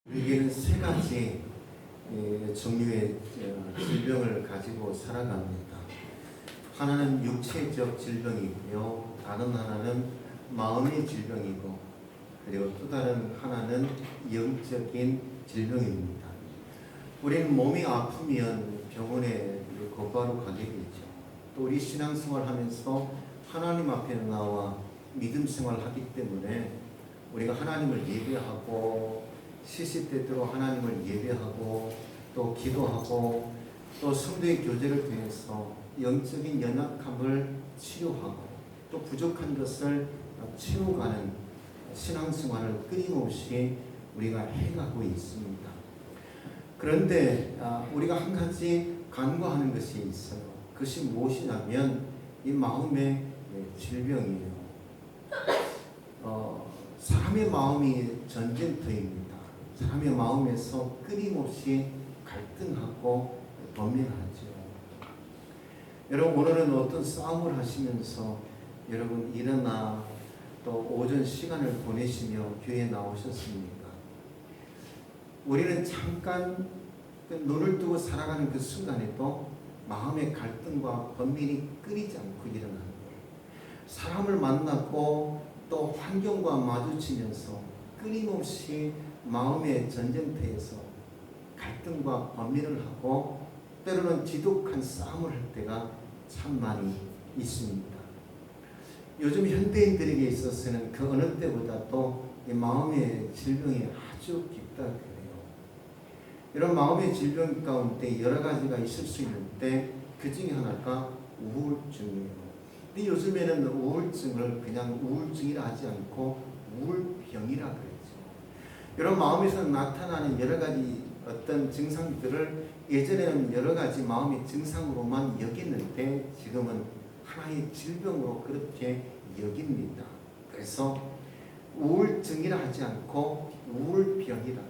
우리에게는 세 가지 종류의 질병을 가지고 살아갑니다. 하나는 육체적 질병이고요. 다른 하나는 마음의 질병이고, 그리고 또 다른 하나는 영적인 질병입니다. 우리는 몸이 아프면 병원에 곧바로 가게 되죠. 또 우리 신앙생활 하면서 하나님 앞에 나와 믿음 생활하기 때문에 우리가 하나님을 예배하고 시시때때로 하나님을 예배하고 또 기도하고 또 성도의 교제를 통해서 영적인 연약함을 치료하고 또 부족한 것을 채워가는 신앙생활을 끊임없이 우리가 해가고 있습니다. 그런데 우리가 한 가지 간과하는 것이 있어요. 그것이 무엇이냐면 이 마음의 질병이에요. 사람의 마음이 전쟁터입니다. 사람의 마음에서 끊임없이 갈등하고 범민하죠. 여러분, 오늘은 어떤 싸움을 하시면서 여러분 일어나 또 오전 시간을 보내시며 교회에 나오셨습니까? 우리는 잠깐 눈을 뜨고 살아가는 그 순간에도 마음의 갈등과 범민이 끊이지 않고 일어나는 거예요. 사람을 만났고 또 환경과 마주치면서 끊임없이 마음의 전쟁터에서 갈등과 범민을 하고 때로는 지독한 싸움을 할 때가 참 많이 있습니다. 요즘 현대인들에게 있어서는 그 어느 때보다도 이 마음의 질병이 아주 깊다 그래요. 이런 마음의 질병 가운데 여러 가지가 있을 수 있는데 그 중에 하나가 우울증이에요. 근데 요즘에는 우울증을 그냥 우울증이라 하지 않고 우울병이라 그러죠. 이런 마음에서 나타나는 여러 가지 어떤 증상들을 예전에는 여러 가지 마음의 증상으로만 여겼는데 지금은 하나의 질병으로 그렇게 여깁니다. 그래서 우울증이라 하지 않고 우울병이라고,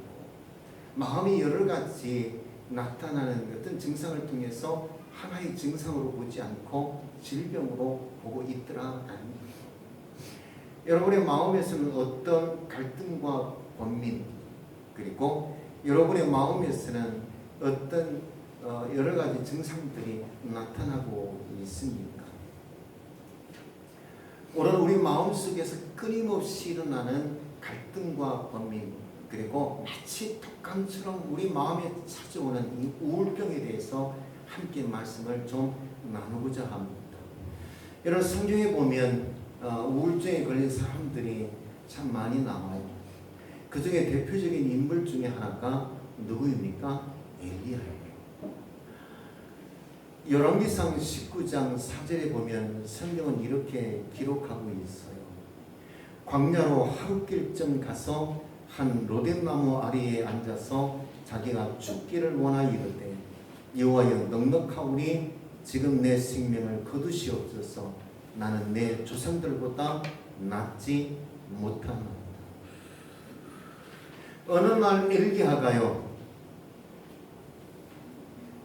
마음이 여러 가지 나타나는 어떤 증상을 통해서 하나의 증상으로 보지 않고 질병으로 보고 있더라. 여러분의 마음에서는 어떤 갈등과 범민, 그리고 여러분의 마음에서는 어떤 여러 가지 증상들이 나타나고 있습니까? 오늘 우리 마음속에서 끊임없이 일어나는 갈등과 범민, 그리고 마치 독감처럼 우리 마음에 찾아오는 이 우울병에 대해서 함께 말씀을 좀 나누고자 합니다. 여러분, 성경에 보면 우울증에 걸린 사람들이 참 많이 나와요. 그 중에 대표적인 인물 중에 하나가 누구입니까? 엘리야예요. 열왕기상 19장 4절에 보면 성경은 이렇게 기록하고 있어요. 광야로 하룻길쯤 가서 한 로뎀나무 아래에 앉아서 자기가 죽기를 원하여 이르되, 여호와여, 넉넉하오니 지금 내 생명을 거두시옵소서. 나는 내 조상들보다 낫지 못하나이다. 어느 날 엘리야가요,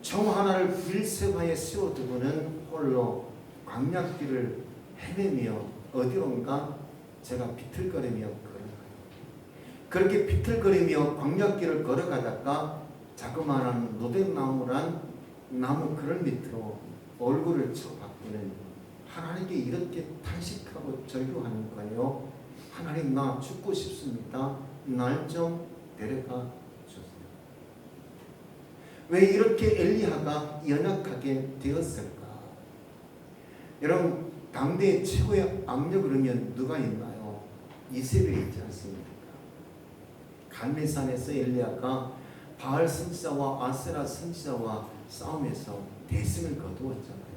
총 하나를 빌세바에 세워두고는 홀로 광야길을 헤매며 어디론가 제가 비틀거리며 걸어가요. 그렇게 비틀거리며 광야길을 걸어가다가 자그마한 로뎀나무란 나무 그늘 밑으로 얼굴을 쳐박기는 하나님께 이렇게 탄식하고 절규하는 거예요. 하나님, 나 죽고 싶습니다. 날 좀 데려가 주세요. 왜 이렇게 엘리야가 연약하게 되었을까? 여러분, 당대 최고의 악력을 하면 누가 있나요? 이세벨이 있지 않습니까? 갈멜산에서 엘리야가 바알 선지자와 아세라 선지자와 싸움에서 대승을 거두었잖아요.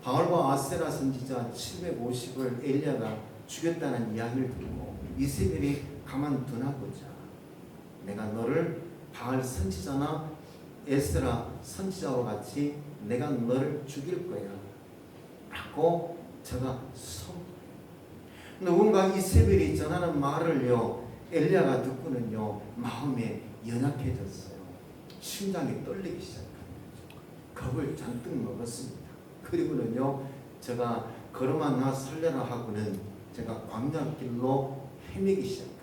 바알과 아세라 선지자 750을 엘리야가 죽였다는 이야기를 듣고 이세벨이 가만두나보자, 내가 너를 바알 선지자나 에스라 선지자와 같이 내가 너를 죽일 거야 라고 제가 누군가 이세벨이 전하는 말을요, 엘리야가 듣고는요 마음에 연약해졌어요. 심장이 떨리기 시작합니다. 겁을 잔뜩 먹었습니다. 그리고는요, 제가 걸어만 나 살려라 하고는 제가 광야길로 헤매기 시작합니다.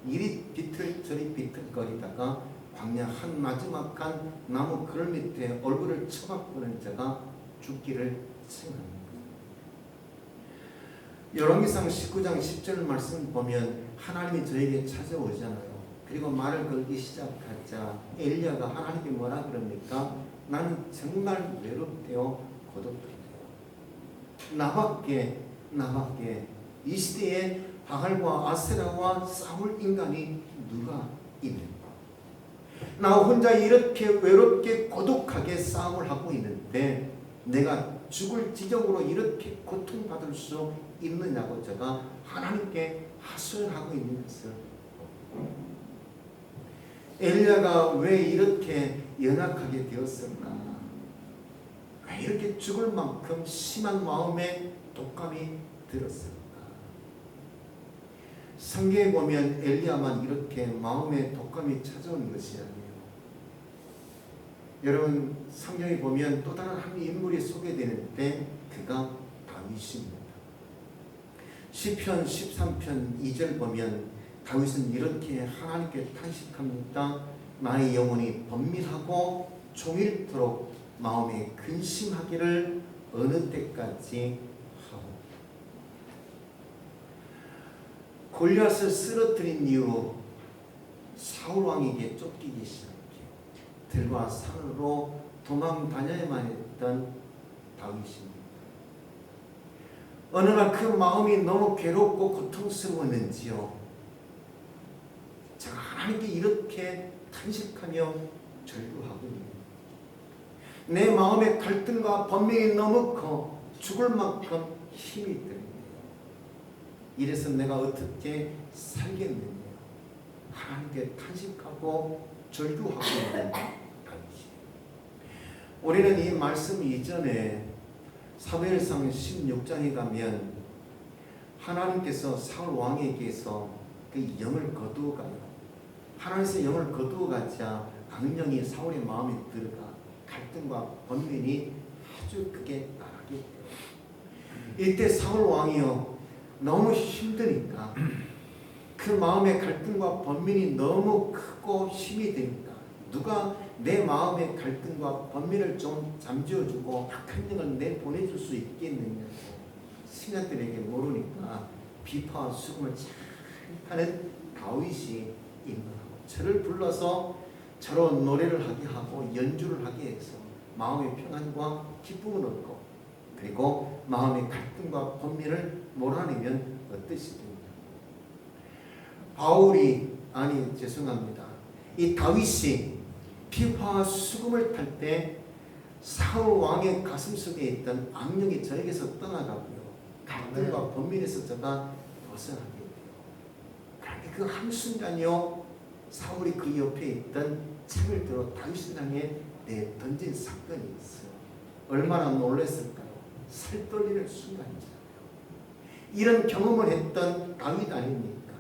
이리 비틀 저리 비틀거리다가 광야 한 마지막한 나무 그늘 밑에 얼굴을 처박고는 자가 죽기를 생각합니다. 열왕기상 19장 10절 말씀 보면 하나님이 저에게 찾아오잖아요. 그리고 말을 걸기 시작하자 엘리야가 하나님께 뭐라 그럽니까? 나는 정말 외롭대요, 고독해요. 나밖에 이 시대에 바알과 아세라와 싸울 인간이 누가 있는가? 나 혼자 이렇게 외롭게 고독하게 싸움을 하고 있는데 내가 죽을 지경으로 이렇게 고통받을 수 있느냐고 제가 하나님께 하소연하고 있는 것을 엘리야가 왜 이렇게 연약하게 되었을까? 왜 이렇게 죽을 만큼 심한 마음에 독감이 들었을까? 성경에 보면 엘리야만 이렇게 마음에 독감이 찾아온 것이 아니에요. 여러분 성경에 보면 또 다른 한 인물이 소개되는데 그가 다윗입니다. 시편 13편 2절 보면 다윗은 이렇게 하나님께 탄식합니다. 나의 영혼이 번민하고 종일토록 마음에 근심하기를 어느 때까지 하오. 골리앗을 쓰러뜨린 이후 사울 왕에게 쫓기기 시작해 들과 산으로 도망 다녀야만 했던 다윗입니다. 어느 날 그 마음이 너무 괴롭고 고통스러웠는지요. 제가 하나님께 이렇게 탄식하며 절규하고 있는 내 마음의 갈등과 번민이 너무 커 죽을 만큼 힘이 드는데요. 이래서 내가 어떻게 살겠느냐 하나님께 탄식하고 절규하고 있는 다윗이에요. 우리는 이 말씀 이전에 사무엘상 16장에 가면 하나님께서 사울 왕에게서 그 영을 거두어가요. 하나님께서 영을 거두어가자 악령이 사울의 마음에 들어가 갈등과 번민이 아주 크게 나가게 돼요. 이때 사울 왕이요 너무 힘드니까 그 마음의 갈등과 번민이 너무 크고 힘이 되니까 누가 내 마음의 갈등과 번민을 좀 잠재워주고 악한 영을 내보내줄 수 있겠느냐고 신하들에게 모르니까 비파와 수금을 잘 하는 다윗이 인도하고 저를 불러서 저로 노래를 하게 하고 연주를 하게 해서 마음의 평안과 기쁨을 얻고 그리고 마음의 갈등과 번민을 몰아내면 어떠시겠냐. 이 다윗이 비파와 수금을 탈 때 사울 왕의 가슴속에 있던 악령이 저에게서 떠나가고요. 갈등과 번민에서 저가 벗어나게 돼요. 그런데 그 한순간이요. 사울이 그 옆에 있던 창을 들어 다윗을 향해 던진 사건이 있어요. 얼마나 놀랐을까요? 살 떨리는 순간이잖아요. 이런 경험을 했던 다윗 아닙니까?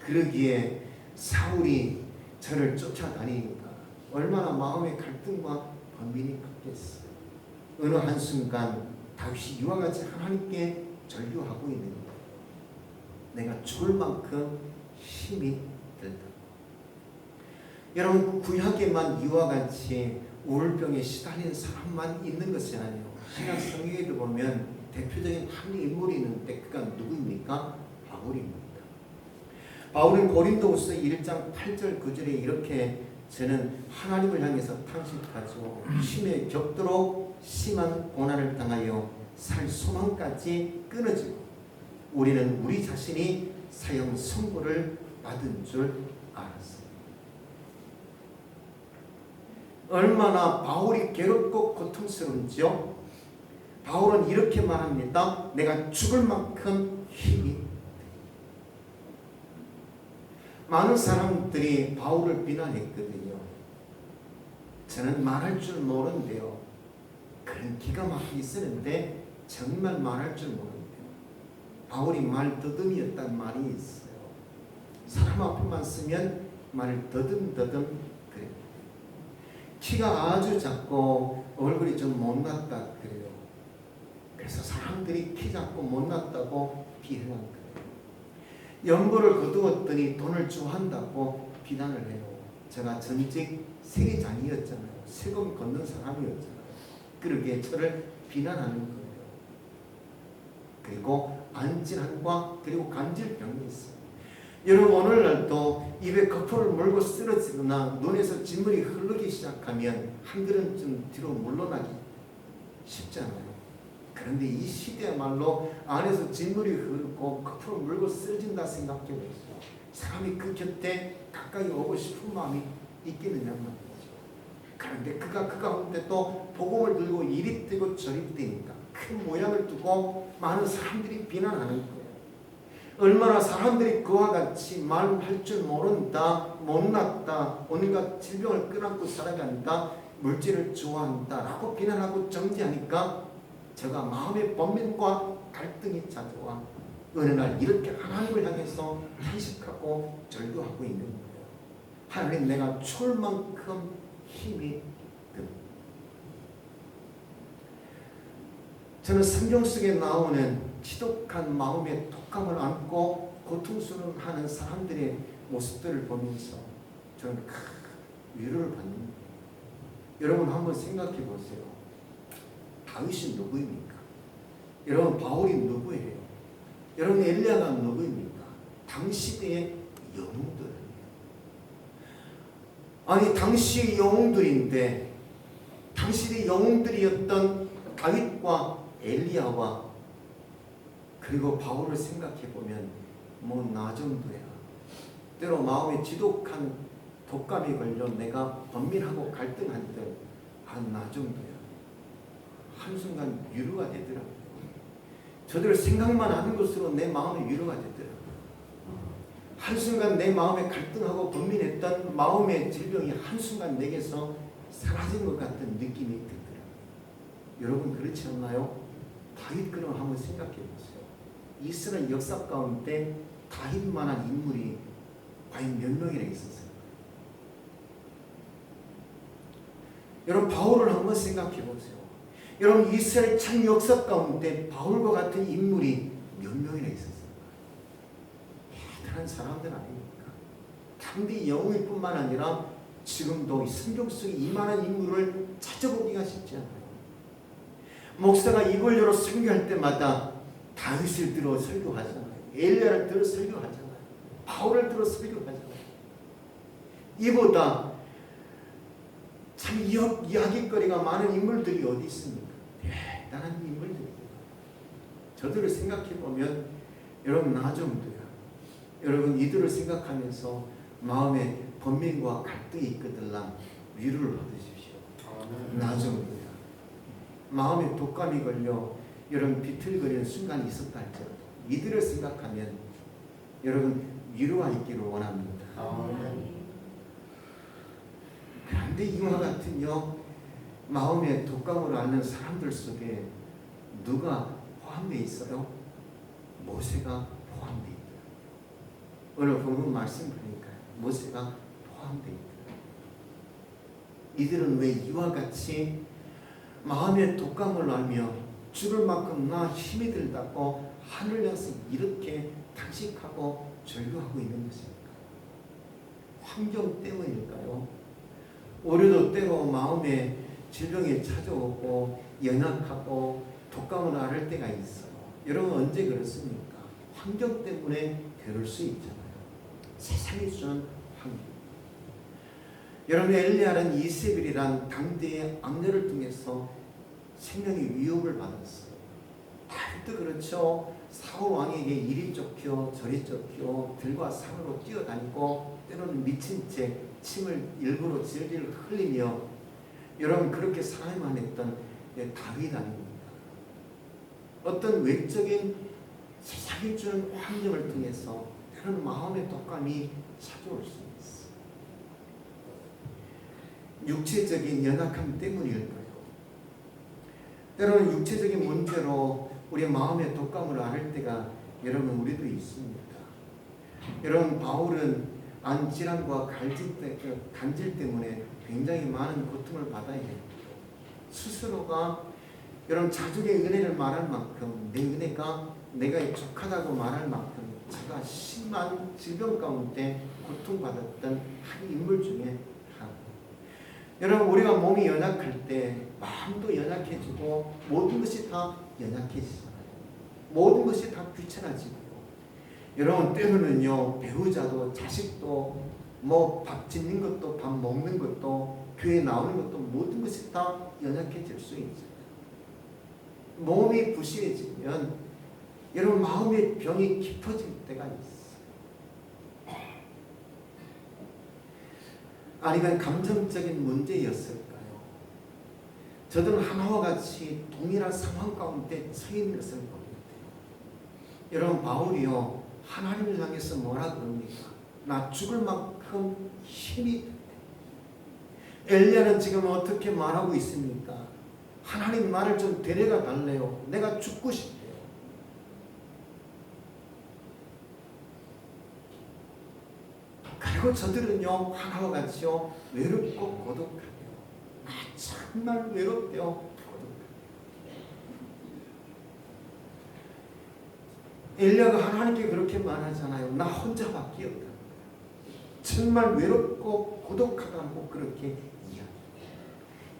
그러기에 사울이 저를 쫓아다니니까 얼마나 마음의 갈등과 번민이 컸겠어요. 어느 한순간 다윗이 이와 같이 하나님께 절규하고 있는 거예요. 내가 죽을 만큼 힘이 들다. 여러분 구약에만 이와 같이 우울병에 시달리는 사람만 있는 것이 아니에요. 신약 성경에도 보면 대표적인 한 인물이 있는데 그가 누구입니까? 바울입니다. 바울은 고린도후서 1장 8절 9절에 이렇게 저는 하나님을 향해서 탄식하죠. 심에 격도록 심한 고난을 당하여 살 소망까지 끊어지고 우리는 우리 자신이 사형 선고를 받은 줄 알았어요. 얼마나 바울이 괴롭고 고통스러운지요. 바울은 이렇게 말합니다. 내가 죽을 만큼 힘이. 많은 사람들이 바울을 비난했거든요. 저는 말할 줄 모르는데요. 그런 기가 막히게 쓰는데 정말 말할 줄 모르는데요. 바울이 말 더듬이었단 말이 있어요. 사람 앞에만 쓰면 말 더듬더듬 그래요. 키가 아주 작고 얼굴이 좀 못났다 그래요. 그래서 사람들이 키 작고 못났다고 비난한 거예요. 연보를 거두었더니 돈을 주한다고 비난을 해요. 제가 전직 세리장이었잖아요. 세금 걷는 사람이었잖아요. 그러기에 저를 비난하는 거예요. 그리고 안질환과 그리고 간질병이 있어요. 여러분 오늘날도 입에 거품을 물고 쓰러지거나 눈에서 진물이 흐르기 시작하면 한 걸음쯤 뒤로 물러나기 쉽잖아요. 그런데 이 시대야말로 안에서 진물이 흐르고 거품을 물고 쓰러진다 생각해 보세요. 사람이 그 곁에 가까이 오고 싶은 마음이 있겠느냐 말이죠. 그런데 그가 그 가운데 또 복음을 들고 이리 뛰고 저리 뛰니까 큰 모양을 두고 많은 사람들이 비난하는 거예요. 얼마나 사람들이 그와 같이 말할 줄 모른다, 못났다, 온갖 질병을 끄안고 살아간다, 물질을 좋아한다 라고 비난하고 정죄하니까 제가 마음의 번민과 갈등이 찾아와 어느 날 이렇게 하나님을 향해서 탄식하고 절규하고 있는 거예요. 하나님, 내가 추울 만큼 힘이 듭니다. 저는 성경 속에 나오는 지독한 마음의 독감을 안고 고통스러워하는 사람들의 모습들을 보면서 저는 위로를 받는 거예요. 여러분 한번 생각해 보세요. 다윗이 누구입니까? 여러분 바울이 누구예요? 여러분 엘리야가 누구입니까? 당시대의 영웅들. 아니 당시의 영웅들인데 당시의 영웅들이었던 다윗과 엘리야와 그리고 바울을 생각해 보면 뭐 나 정도야. 때로 마음에 지독한 독감이 걸려 내가 번민하고 갈등할 때 나 정도야. 한순간 위로가 되더라고요. 저들 생각만 하는 것으로 내 마음이 위로가 되더라고요. 한순간 내 마음에 갈등하고 번민했던 마음의 질병이 한순간 내게서 사라진 것 같은 느낌이 들더라고요. 여러분 그렇지 않나요? 다윗 그럼 한번 생각해 보세요. 이스라엘 역사 가운데 다윗만한 인물이 과연 몇 명이나 있었어요? 여러분 바울을 한번 생각해 보세요. 여러분 이스라엘 참 역사 가운데 바울과 같은 인물이 몇 명이나 있었어요? 대단한 사람들 아닙니까? 당대 영웅일 뿐만 아니라 지금도 성경 속에 이만한 인물을 찾아보기가 쉽지 않아요. 목사가 이 권료로 설교할 때마다 다윗을 들어 설교하잖아요. 엘리야를 들어 설교하잖아요. 바울을 들어 설교하잖아요. 이보다 참 이야기거리가 많은 인물들이 어디 있습니까? 대단한 인물들이에요. 저들을 생각해 보면 여러분 나 정도야. 여러분 이들을 생각하면서 마음에 번민과 갈등이 있거들랑 위로를 받으십시오. 나 정도야. 마음에 독감이 걸려 여러분 비틀거리는 순간이 있었다 할지라도 이들을 생각하면 여러분 위로가 있기를 원합니다. 그런데 이와 같은요 마음에 독감을 앓는 사람들 속에 누가 포함되어 있어요? 모세가 포함되어 있다. 오늘 본문 말씀 보니까 모세가 포함되어 있다. 이들은 왜 이와 같이 마음의 독감을 앓며 죽을 만큼 나 힘이 들다고 하늘 향해서 이렇게 탄식하고 절규하고 있는 것입니까? 환경 때문일까요? 우리도 때로 마음에 질병이 찾아오고 연약하고 독감을 앓을 때가 있어요. 여러분 언제 그렇습니까? 환경 때문에 그럴 수 있잖아요. 세상이 주는 환경. 여러분 엘리야는 이세벨이란 당대의 악녀를 통해서 생명의 위협을 받았어요. 다윗도 그렇죠. 사울 왕에게 이리 쫓겨 저리 쫓겨 들과 산으로 뛰어다니고 때로는 미친 채 침을 일부러 질질 흘리며 여러분 그렇게 살아야만 했던 다윗 아닙니까? 어떤 외적인 세상이 주는 환경을 통해서 때로는 마음의 독감이 찾아올 수 있어요. 육체적인 연약함 때문일까요? 때로는 육체적인 문제로 우리 마음의 독감을 앓을 때가 여러분 우리도 있습니다. 여러분 바울은 안질환과 간질 때문에 굉장히 많은 고통을 받아야 했고 스스로가 여러분 자족의 은혜를 말할 만큼 내 은혜가 내가 족하다고 말할 만큼 제가 심한 질병 가운데 고통받았던 한 인물 중에 하나. 여러분, 우리가 몸이 연약할 때 마음도 연약해지고 모든 것이 다 연약해지잖아요. 모든 것이 다 귀찮아지고. 여러분, 때로는요, 배우자도 자식도 뭐 밥 짓는 것도 밥 먹는 것도 교회 나오는 것도 모든 것이 다 연약해질 수 있어요. 몸이 부실해지면 여러분 마음의 병이 깊어질 때가 있어요. 아니면 감정적인 문제였을까요? 저들은 하나와 같이 동일한 상황 가운데 서 있는 것을 보는데요. 여러분, 바울이요, 하나님을 향해서 뭐라 그럽니까? 나 죽을 만큼 힘이 든다. 엘리야는 지금 어떻게 말하고 있습니까? 하나님, 나를 좀 데려가 달래요. 내가 죽고 싶대요. 그리고 저들은요, 하나와 같이요, 외롭고 고독하대요. 정말 외롭대요. 고독하대요. 엘리야가 하나님께 그렇게 말하잖아요. 나 혼자밖에 없다. 정말 외롭고 고독하다고 그렇게 이야기해요.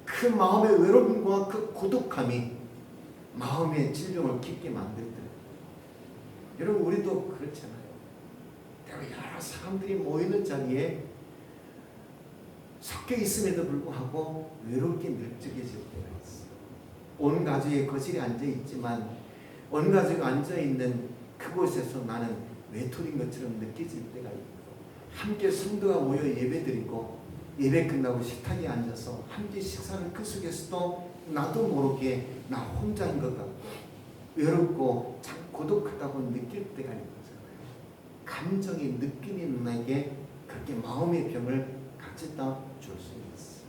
그 마음의 외로움과 그 고독함이 마음의 질병을 깊게 만들더라고요. 여러분, 우리도 그렇잖아요. 여러 사람들이 모이는 자리에 섞여 있음에도 불구하고 외롭게 늘적해질 때가 있어요. 온 가족이 거실에 앉아 있지만 온 가족이 앉아 있는 그곳에서 나는 외톨인 것처럼 느껴질 때가 있고, 함께 성도가 모여 예배드리고 예배 끝나고 식탁에 앉아서 함께 식사를 그 속에서도 나도 모르게 나 혼자인 것 같고 외롭고 참 고독하다고 느낄 때가 있잖아요. 감정이 느낌이 나게 그렇게 마음의 병을 가져다 줄 수 있어요.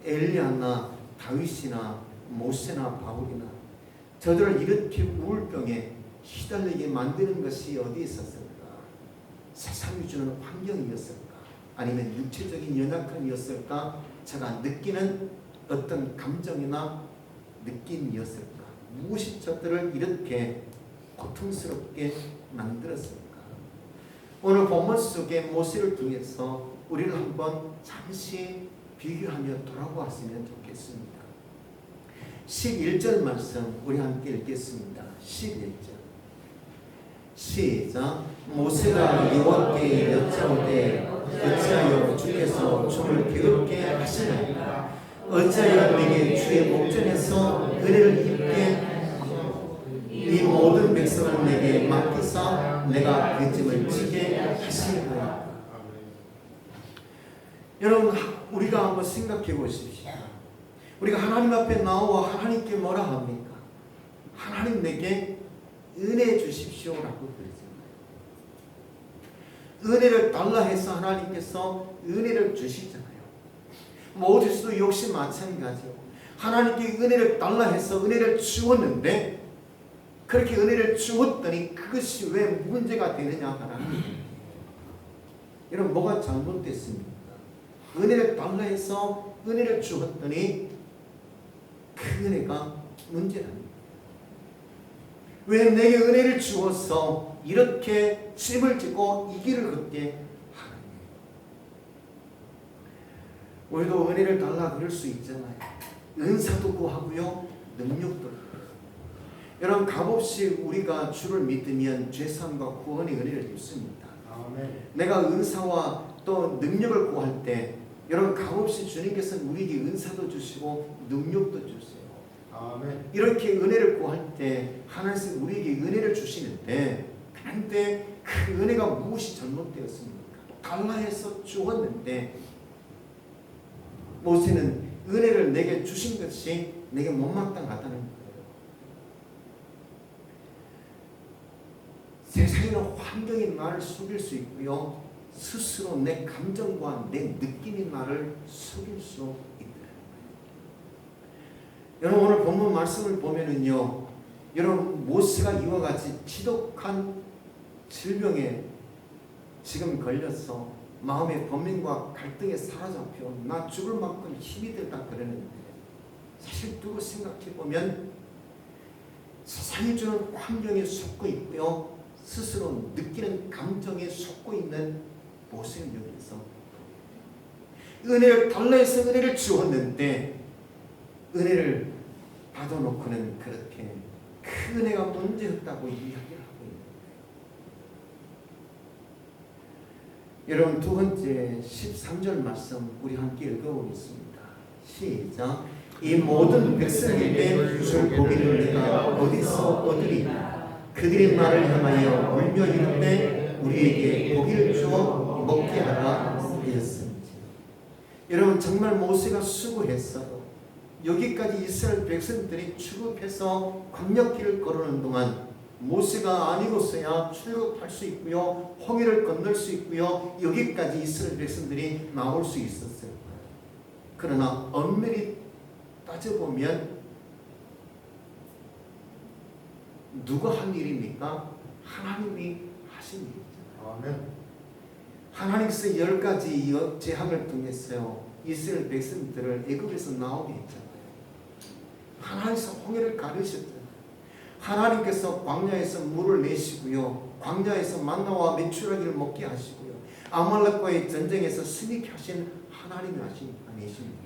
엘리야나 다윗이나 모세나 바울이나 저들을 이렇게 우울병에 시달리게 만드는 것이 어디에 있었을까? 세상이 주는 환경이었을까? 아니면 육체적인 연약함이었을까? 제가 느끼는 어떤 감정이나 느낌이었을까? 무엇이 저들을 이렇게 고통스럽게 만들었을까? 오늘 본문 속에 모세를 통해서 우리를 한번 잠시 비교하며 돌아보았으면 좋겠습니다. 11절 말씀 우리 함께 읽겠습니다. 11절 시작. 모세가 여호와께 여짜오되 어찌하여 주께서 종을 괴롭게 하시나이까? 어찌하여 내게 주의 목전에서 은혜를 입게 이 모든 백성을 내게 맡기사 내가 그 짐을 지게 하시나이까? 여러분, 우리가 한번 생각해 보십시오. 우리가 하나님 앞에 나와 하나님께 뭐라 합니까? 하나님 내게 은혜 주십시오라고 그러잖아요. 은혜를 달라 해서 하나님께서 은혜를 주시잖아요. 모세도 역시 마찬가지요. 하나님께 은혜를 달라 해서 은혜를 주었는데 그렇게 은혜를 주었더니 그것이 왜 문제가 되느냐 하나님. 여러분, 뭐가 잘못됐습니까? 은혜를 달라 해서 은혜를 주었더니 그 은혜가 문제랍니다. 왜 내게 은혜를 주어서 이렇게 짐을 지고 이 길을 걷게 하느냐. 우리도 은혜를 달라 그럴 수 있잖아요. 은사도 구하고요, 능력도 구하고요. 여러분, 값없이 우리가 주를 믿으면 죄사함과 구원의 은혜를 입습니다. 아멘. 내가 은사와 또 능력을 구할 때 여러분, 값없이 주님께서는 우리에게 은사도 주시고 능력도 주세요. 아멘. 이렇게 은혜를 구할 때 하나님께서 우리에게 은혜를 주시는데, 그런데 그 은혜가 무엇이 잘못되었습니까? 달라 해서 주었는데 모세는 은혜를 내게 주신 것이 내게 못마땅하다는 거예요. 세상에는 환경이 나를 속일 수 있고요, 스스로 내 감정과 내 느낌이 나를 속일 수 있다. 여러분, 오늘 본문 말씀을 보면은요, 여러분, 모세가 이와 같이 지독한 질병에 지금 걸려서 마음의 범민과 갈등에 사로잡혀 나 죽을 만큼 힘이 들다 그러는데, 사실 두고 생각해 보면 세상이 주는 환경에 속고 있고요, 스스로 느끼는 감정에 속고 있는 모습을 여기서 은혜를 달라 해서 은혜를 주었는데 은혜를 받아놓고는 그렇게 그 은혜가 문제였다고 이야기를 하고 있는 거예요. 여러분 두 번째 13절 말씀 우리 함께 읽어보겠습니다. 시작. 이 모든 백성에게 줄 고기를 내가 어디서 얻으리까? 그들이 나를 향하여 울며 이르되 우리에게 고기를 주어 먹게 하라 하였습니다. 여러분 정말 모세가 수고했어요. 여기까지 이스라엘 백성들이 출국해서 광야길을 걸어오는 동안 모세가 아니고서야 출국할 수 있고요, 홍해를 건널 수 있고요, 여기까지 이스라엘 백성들이 나올 수 있었어요. 그러나 엄밀히 따져보면 누가 한 일입니까? 하나님이 하신 일이잖아요. 아멘. 하나님께서 10가지 재앙을 통해서요 이스라엘 백성들을 애굽에서 나오게 했잖아요. 하나님께서 홍해를 가르셨잖아요. 하나님께서 광야에서 물을 내시고요, 광야에서 만나와 메추라기를 먹게 하시고요, 아말렉과의 전쟁에서 승리케 하신 하나님이 하신 아니십니까?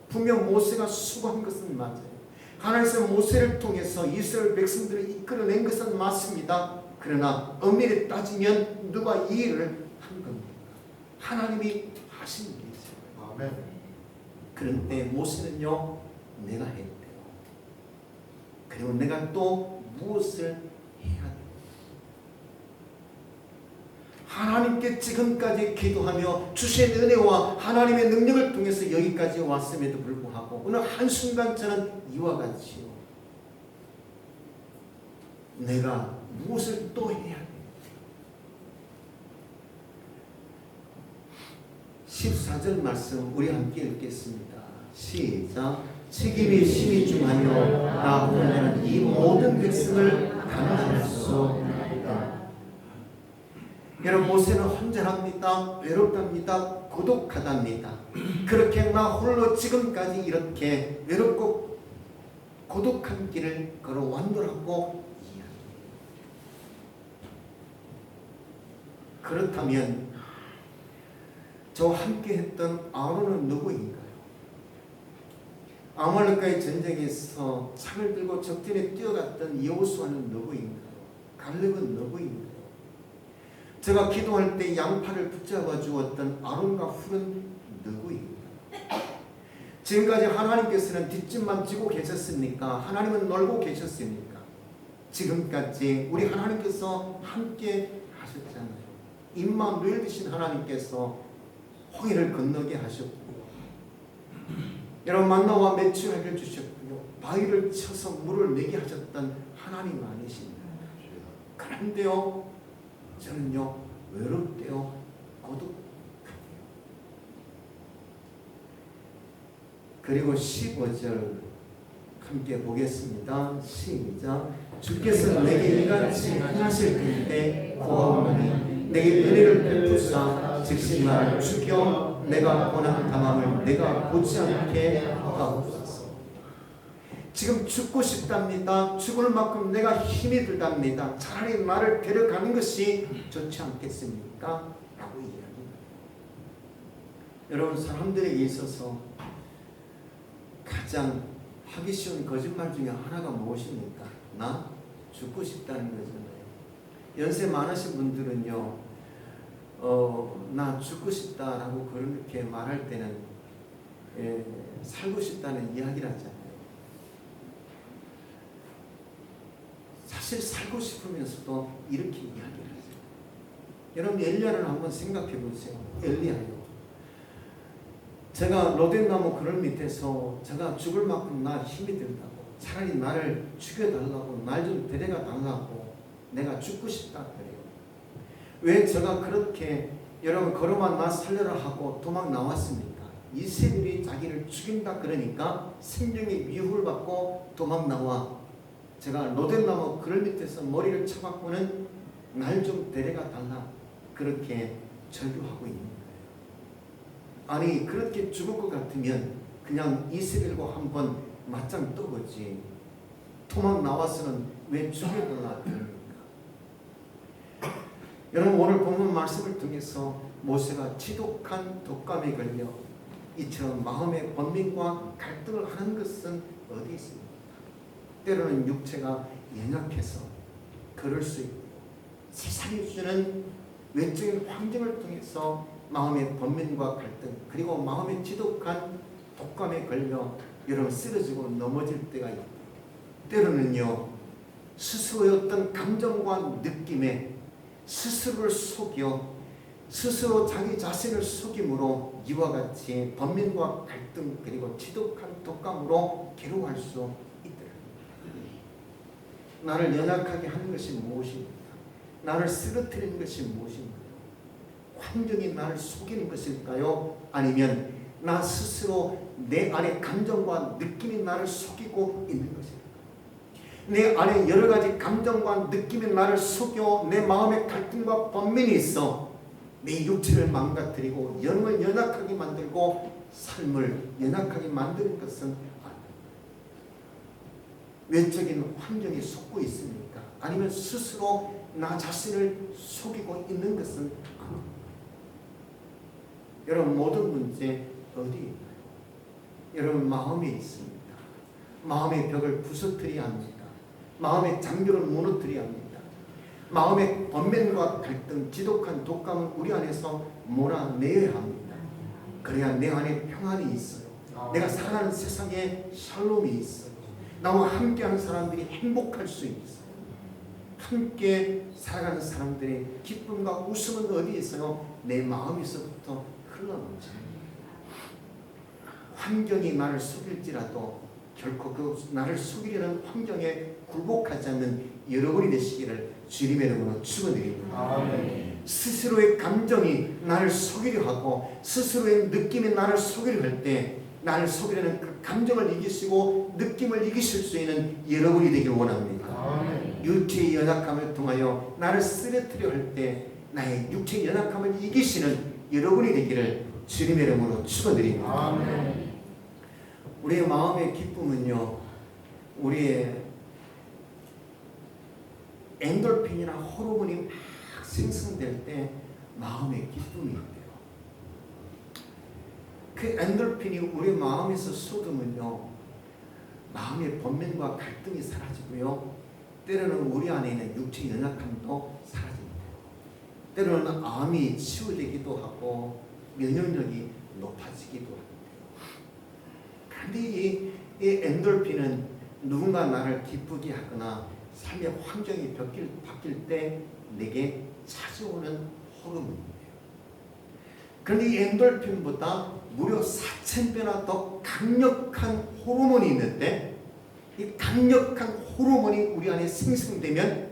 분명 모세가 수고한 것은 맞아요. 하나님께서 모세를 통해서 이스라엘 백성들을 이끌어낸 것은 맞습니다. 그러나 엄밀히 따지면 누가 이 일을 한 겁니까? 하나님이 하신 일이죠. 아멘. 그런데 모세는요, 내가 했대요. 그리고 내가 또 무엇을 해야 돼요? 하나님께 지금까지 기도하며 주신 은혜와 하나님의 능력을 통해서 여기까지 왔음에도 불구하고 어느 한순간 저는 이와 같이요, 내가 무엇을 또 해야 돼요? 14절 말씀 우리 함께 읽겠습니다. 시작. 책임이 심히 중하여 나 혼자는 이 모든 백성을 감당할 수 없다. 여러분 모세는 혼자랍니다. 외롭답니다. 고독하답니다. 그렇게 나 홀로 지금까지 이렇게 외롭고 고독한 길을 걸어왔노라고 이야기해요. 그렇다면 저와 함께 했던 아론은 누구인가요? 아말렉과의 전쟁에서 창을 들고 적진에 뛰어갔던 여호수아는 누구인가요? 갈렙은 누구인가요? 제가 기도할 때 양팔을 붙잡아 주었던 아론과 훌은 누구인가요? 지금까지 하나님께서는 뒷짐만 지고 계셨습니까? 하나님은 놀고 계셨습니까? 지금까지 우리 하나님께서 함께 하셨잖아요. 임마누엘 되신 하나님께서 홍해를 건너게 하셨고요, 여러분 만나와 메추라기를 주셨고요, 바위를 쳐서 물을 내게 하셨던 하나님 아니십니까? 그런데요 저는요 외롭대요, 고독해요. 그리고 15절 함께 보겠습니다. 시작. 주께서 내게 이같이 행하실 텐데 고아오니 내게 은혜를 베푸사 즉시 나를 죽여 내가 고난 당함을 내가 보지 않게 하옵소서. 지금 죽고 싶답니다. 죽을 만큼 내가 힘이 들답니다. 차라리 나를 데려가는 것이 좋지 않겠습니까? 라고 이야기합니다. 여러분 사람들에게 있어서 가장 하기 쉬운 거짓말 중에 하나가 무엇입니까? 나 죽고 싶다는 거잖아요. 연세 많으신 분들은요, 나 죽고 싶다라고 그렇게 말할 때는 살고 싶다는 이야기를 하잖아요. 사실 살고 싶으면서도 이렇게 이야기를 하죠. 여러분 엘리야를 한번 생각해 보세요. 엘리야요. 제가 로덴나무 그늘 밑에서 제가 죽을 만큼 나 힘이 든다고, 차라리 나를 죽여달라고, 날 좀 데려가 달라고, 내가 죽고 싶다 그래요. 왜 제가 그렇게 여러분 걸어만 나 살려라 하고 도망 나왔습니까? 이세벨이 자기를 죽인다 그러니까 생명의 위협을 받고 도망 나와 제가 로덴나무 그늘 밑에서 머리를 쳐박고는 날 좀 데려가 달라 그렇게 절규하고 있는 거예요. 아니 그렇게 죽을 것 같으면 그냥 이세벨과 한번 맞짱 떠보지 도망 나와서는 왜 죽여달라 그럽니까? 여러분 오늘 본문 말씀을 통해서 모세가 지독한 독감에 걸려 이처럼 마음의 번민과 갈등을 하는 것은 어디 있습니까? 때로는 육체가 연약해서 그럴 수 있고 세상이 주는 외적인 환경을 통해서 마음의 번민과 갈등 그리고 마음의 지독한 독감에 걸려 여러분 쓰러지고 넘어질 때가 있고 때로는요 스스로의 어떤 감정과 느낌에 스스로를 속여 스스로 자기 자신을 속임으로 이와 같이 번민과 갈등 그리고 지독한 독감으로 괴로워할 수 있더라. 나를 연약하게 하는 것이 무엇입니까? 나를 쓰러뜨리는 것이 무엇입니까? 환경이 나를 속이는 것일까요? 아니면 나 스스로 내 안에 감정과 느낌이 나를 속이고 있는 것일까요? 내 안에 여러 가지 감정과 느낌이 나를 속여 내 마음에 갈등과 번민이 있어 내 육체를 망가뜨리고 영을 연약하게 만들고 삶을 연약하게 만드는 것은 아닙니다. 외적인 환경에 속고 있습니까? 아니면 스스로 나 자신을 속이고 있는 것은 아닙니다. 여러분 모든 문제 어디인가요? 여러분 마음에 있습니다. 마음의 벽을 부서뜨려야 합니다. 마음의 장벽을 무너뜨려야 합니다. 마음의 번민과 갈등, 지독한 독감은 우리 안에서 몰아내야 합니다. 그래야 내 안에 평안이 있어요. 내가 살아가는 세상에 샬롬이 있어요. 나와 함께하는 사람들이 행복할 수 있어요. 함께 살아가는 사람들의 기쁨과 웃음은 어디에 있어요? 내 마음에서부터 흘러넘쳐요. 환경이 나를 속일지라도 결코 그 나를 속이려는 환경에 굴복하지 않는 여러분이 되시기를 주님의 이름으로 축원드립니다. 스스로의 감정이 나를 속이려 하고 스스로의 느낌이 나를 속이려 할 때 나를 속이려는 그 감정을 이기시고 느낌을 이기실 수 있는 여러분이 되길 원합니다. 육체의 연약함을 통하여 나를 쓰러뜨려 할 때 나의 육체의 연약함을 이기시는 여러분이 되기를 주님의 이름으로 축원드립니다. 우리의 마음의 기쁨은요, 우리의 엔돌핀이나 호르몬이 막 생성될 때 마음의 기쁨이 있대요. 그 엔돌핀이 우리 마음에서 쏟으면요, 마음의 번민과 갈등이 사라지고요, 때로는 우리 안에 있는 육체의 연약함도 사라집니다. 때로는 암이 치유되기도 하고 면역력이 높아지기도 합니다. 그런데 이 엔돌핀은 누군가 나를 기쁘게 하거나 삶의 환경이 바뀔 때 내게 찾아오는 호르몬이에요. 그런데 이 엔돌핀보다 무려 4000배나 더 강력한 호르몬이 있는데 이 강력한 호르몬이 우리 안에 생성되면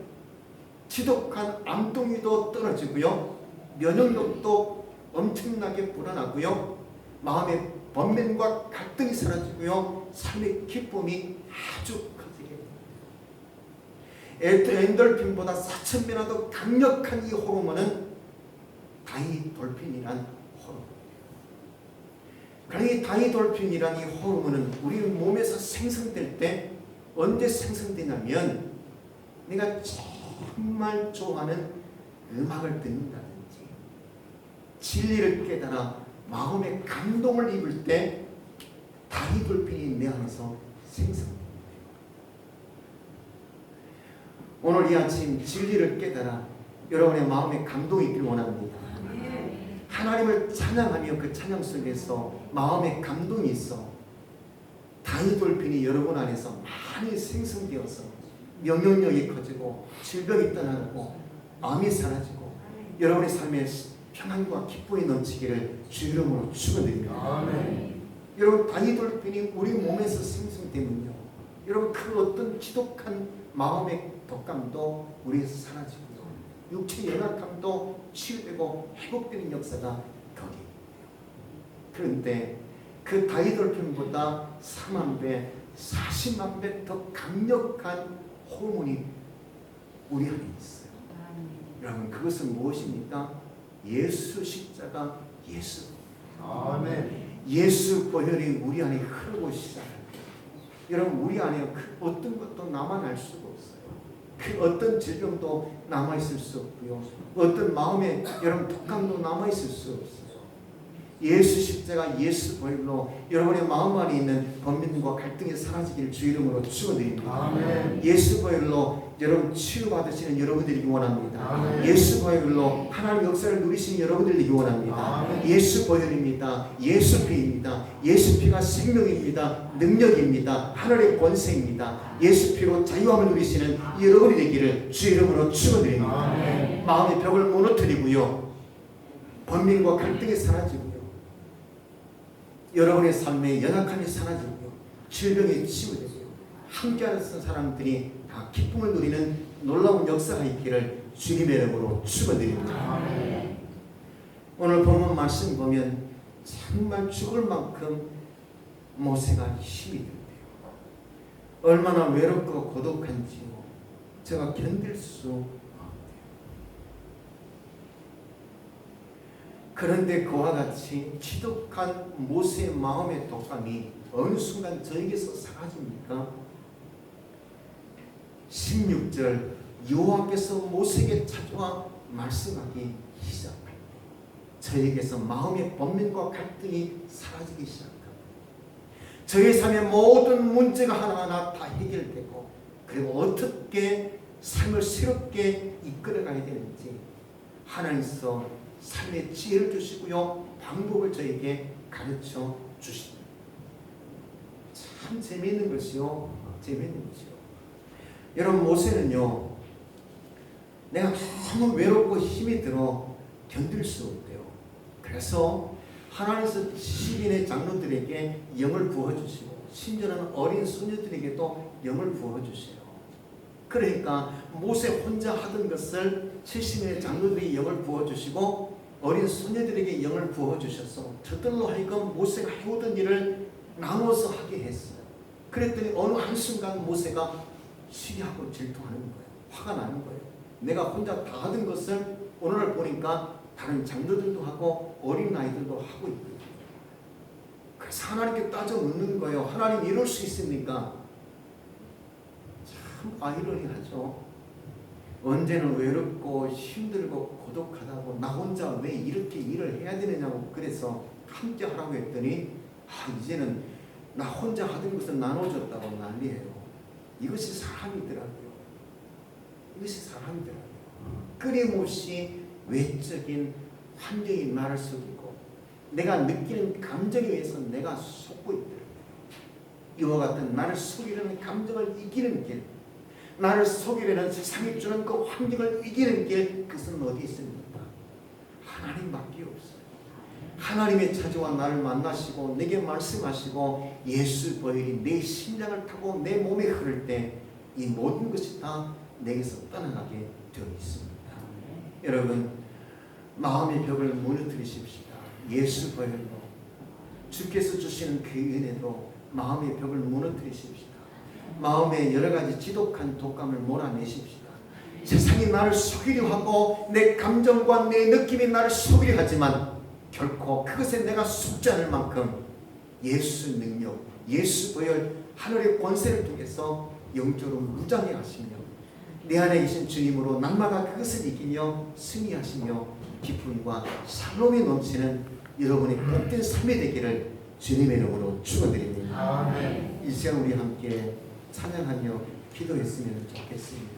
지독한 암동이도 떨어지고요, 면역력도 엄청나게 불어나고요, 마음의 번민과 갈등이 사라지고요, 삶의 기쁨이 아주 커지게 됩니다. 엔돌핀보다 4000배나 더 강력한 이 호르몬은 다이돌핀이란 호르몬이에요. 그러나 이 다이돌핀이란 이 호르몬은 우리 몸에서 생성될 때 언제 생성되냐면 내가 정말 좋아하는 음악을 듣는다든지 진리를 깨달아 마음의 감동을 입을 때 다이돌핀이 내 안에서 생성됩니다. 오늘 이 아침 진리를 깨달아 여러분의 마음에 감동이 있길 원합니다. 하나님을 찬양하며 그 찬양 속에서 마음의 감동이 있어 다이돌핀이 여러분 안에서 많이 생성되어서 면역력이 커지고 질병이 떠나고 암이 사라지고 여러분의 삶에 평안과 기쁨이 넘치기를 주 이름으로 축원드립니다. 여러분 다이돌핀이 우리 몸에서 생성되면요, 여러분 그 어떤 지독한 마음의 독감도 우리에서 사라지고요, 육체의 연약함도 치유되고 회복되는 역사가 거기. 그런데 그 다이돌핀보다 3만배, 40만배 더 강력한 호르몬이 우리 안에 있어요. 여러분 그것은 무엇입니까? 예수 십자가, 예수. 예수 보혈이 우리 안에 흐르고 시작합니다. 여러분 우리 안에 어떤 것도 나만 알 수가 없어요. 그 어떤 질병도 남아있을 수 없고요. 어떤 마음에 여러분 독감도 남아있을 수 없어요. 예수 십자가 예수 보혈로 여러분의 마음 안에 있는 번민과 갈등이 사라지기를 주 이름으로 축원드립니다. 아멘. 예수 보혈로 여러분 치유받으시는 여러분들이기 원합니다. 아멘. 예수 보혈로 하나님 역사를 누리시는 여러분들이기 원합니다. 아멘. 예수 보혈입니다. 예수 피입니다. 예수 피가 생명입니다. 능력입니다. 하늘의 권세입니다. 예수 피로 자유함을 누리시는 여러분이 되기를 주 이름으로 축원드립니다. 아멘. 마음의 벽을 무너뜨리고요. 번민과 갈등이 사라지고요. 여러분의 삶에 연약함이 사라지고요. 질병이 치유되고요. 함께하는 사람들이 다 기쁨을 누리는 놀라운 역사가 있기를 주님의 이름으로 축원드립니다. 아멘. 오늘 본문 말씀 보면 정말 죽을 만큼 모세가 힘이 든대요. 얼마나 외롭고 고독한지요. 제가 견딜 수 없대요. 그런데 그와 같이 지독한 모세의 마음의 독감이 어느 순간 저에게서 사라집니까? 16절 여호와께서 모세에게 찾아와 말씀하기 시작합니다. 저에게서 마음의 번민과 갈등이 사라지기 시작합니다. 저의 삶의 모든 문제가 하나하나 다 해결되고 그리고 어떻게 삶을 새롭게 이끌어가야 되는지 하나님께서 삶의 지혜를 주시고요. 방법을 저에게 가르쳐 주십니다. 참 재미있는 것이요. 재미있는 것이요. 여러분 모세는요. 내가 너무 외롭고 힘이 들어 견딜 수 없대요. 그래서 하나님께서 10인의 장로들에게 영을 부어주시고 심지어는 어린 소녀들에게도 영을 부어주세요. 그러니까 모세 혼자 하던 것을 70인의 장로들이 영을 부어주시고 어린 소녀들에게 영을 부어주셔서 저들로 하여금 모세가 해오던 일을 나눠서 하게 했어요. 그랬더니 어느 한순간 모세가 시기하고 질투하는 거예요. 화가 나는 거예요. 내가 혼자 다 하던 것을 오늘날 보니까 다른 장로들도 하고 어린아이들도 하고 있거든요. 그래서 하나님께 따져 묻는 거예요. 하나님 이럴 수 있습니까? 참 아이러니하죠. 언제는 외롭고 힘들고 고독하다고 나 혼자 왜 이렇게 일을 해야 되느냐고 그래서 함께 하라고 했더니 이제는 나 혼자 하던 것을 나눠줬다고 난리예요. 이것이 사람이더라고요. 이것이 사람이더라고요. 끊임없이 외적인 환경이 나를 속이고 내가 느끼는 감정에 의해서 내가 속고 있더라고요. 이와 같은 나를 속이려는 감정을 이기는 길, 나를 속이려는 세상이 주는 그 환경을 이기는 길, 그것은 어디 있습니까? 하나님밖에 없어요. 하나님의 찾아와 나를 만나시고 내게 말씀하시고 예수 보혈이 내 심장을 타고 내 몸에 흐를 때 이 모든 것이 다 내게서 떠나가게 되어 있습니다. 여러분 마음의 벽을 무너뜨리십시다. 예수 보혈로 주께서 주시는 그 은혜로 마음의 벽을 무너뜨리십시다. 마음에 여러 가지 지독한 독감을 몰아내십시다. 세상이 나를 속이려 하고 내 감정과 내 느낌이 나를 속이려 하지만 결코 그것에 내가 속지 않을 만큼 예수 능력, 예수 보혈, 하늘의 권세를 통해서 영적으로 무장해 하시며 내 안에 계신 주님으로 날마다 그것을 이기며 승리하시며 기쁨과 살롬이 넘치는 여러분의 복된 삶이 되기를 주님의 이름으로 축원드립니다. 아멘. 이 시간 우리 함께 찬양하며 기도했으면 좋겠습니다.